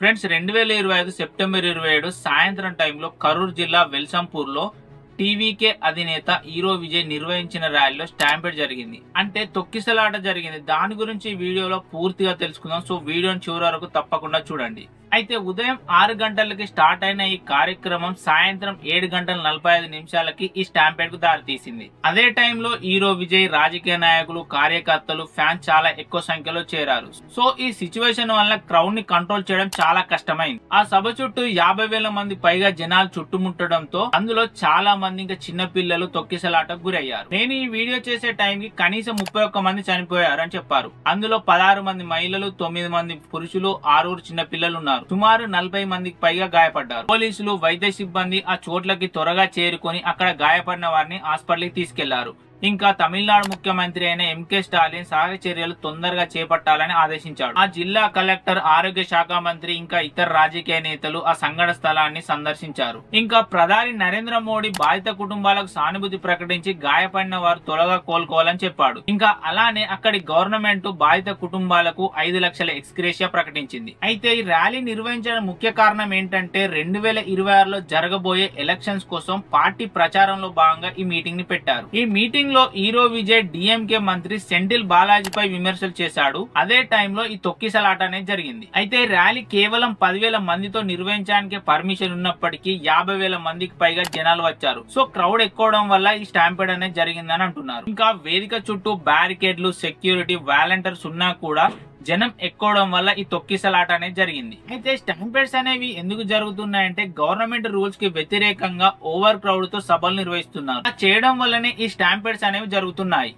Friends 2025 September 27 సాయంత్రం టైంలో కరూరు జిల్లా వెల్సంపూర్లో టీవీకే అధినేత హీరో విజయ్ నిర్వహించిన ర్యాలీలో స్టాంపేడ్ జరిగింది. అంటే తొక్కిసలాట జరిగింది. దాని గురించి ఈ వీడియోలో పూర్తిగా తెలుసుకుందాం. సో వీడియోని చివరి వరకు తప్పకుండా చూడండి. అయితే ఉదయం 6 గంటలకి స్టార్ట్ అయిన ఈ కార్యక్రమం సాయంత్రం 7:45 ఈ స్టాంపేడ్ కు దారి తీసింది. అదే టైంలో హీరో విజయ్, రాజకీయ నాయకులు, కార్యకర్తలు, ఫ్యాన్స్ చాలా ఎక్కువ సంఖ్యలో చేరారు. సో ఈ సిచ్యువేషన్ వల్ల క్రౌడ్ ని కంట్రోల్ చేయడం చాలా కష్టమైంది. ఆ సభ చుట్టూ 50,000 మంది పైగా జనాలు చుట్టుముట్టడంతో అందులో చాలా మంది ఇంకా చిన్న పిల్లలు తొక్కిసలాటకు గురయ్యారు. నేను ఈ వీడియో చేసే టైంకి కనీసం 31 మంది చనిపోయారు అని చెప్పారు. అందులో 16 మంది మహిళలు, 9 మంది పురుషులు, 6 చిన్న పిల్లలు ఉన్నారు. సుమారు 40 మందికి పైగా గాయపడ్డారు. పోలీసులు, వైద్య సిబ్బంది ఆ చోట్లకి త్వరగా చేరుకొని అక్కడ గాయపడిన వారిని హాస్పిటల్కి తీసుకెళ్లారు. ఇంకా తమిళనాడు ముఖ్యమంత్రి అయిన ఎంకే స్టాలిన్ సహాయ చర్యలు తొందరగా చేపట్టాలని ఆదేశించాడు. ఆ జిల్లా కలెక్టర్, ఆరోగ్య శాఖ మంత్రి ఇంకా ఇతర రాజకీయ నేతలు ఆ సంఘటన స్థలాన్ని సందర్శించారు. ఇంకా ప్రధాని నరేంద్ర మోడీ బాధిత కుటుంబాలకు సానుభూతి ప్రకటించి గాయపడిన వారు త్వరగా కోలుకోవాలని చెప్పాడు. ఇంకా అలానే అక్కడి గవర్నమెంట్ బాధిత కుటుంబాలకు 5 లక్షల ఎక్స్గ్రేషియా ప్రకటించింది. అయితే ఈ ర్యాలీ నిర్వహించడం ముఖ్య కారణం ఏంటంటే 2026లో జరగబోయే ఎలక్షన్స్ కోసం పార్టీ ప్రచారంలో భాగంగా ఈ మీటింగ్ ని పెట్టారు. ఈ మీటింగ్ లో హీరో విజయ్ డిఎంకే మంత్రి సెంథిల్ బాలాజీపై విమర్శలు చేశాడు. అదే టైంలో ఈ తొక్కిసలాట అనేది జరిగింది. అయితే ర్యాలీ కేవలం 10,000 మందితో నిర్వహించడానికి పర్మిషన్ ఉన్నప్పటికీ 50,000 మందికి పైగా జనాలు వచ్చారు. సో క్రౌడ్ ఎక్కువడం వల్ల ఈ స్టాంపేడ్ అనేది జరిగిందని అంటున్నారు. ఇంకా వేదిక చుట్టూ బ్యారికేడ్లు, సెక్యూరిటీ, వాలంటీర్స్ ఉన్నా కూడా జనం ఎక్కువడం వల్ల ఈ తొక్కిసలాట అనేది జరిగింది. అయితే స్టాంపేడ్స్ అనేవి ఎందుకు జరుగుతున్నాయంటే గవర్నమెంట్ రూల్స్ కి వ్యతిరేకంగా ఓవర్ క్రౌడ్ తో సభలు నిర్వహిస్తున్నారు. చేయడం వల్లనే ఈ స్టాంపేడ్స్ అనేవి జరుగుతున్నాయి.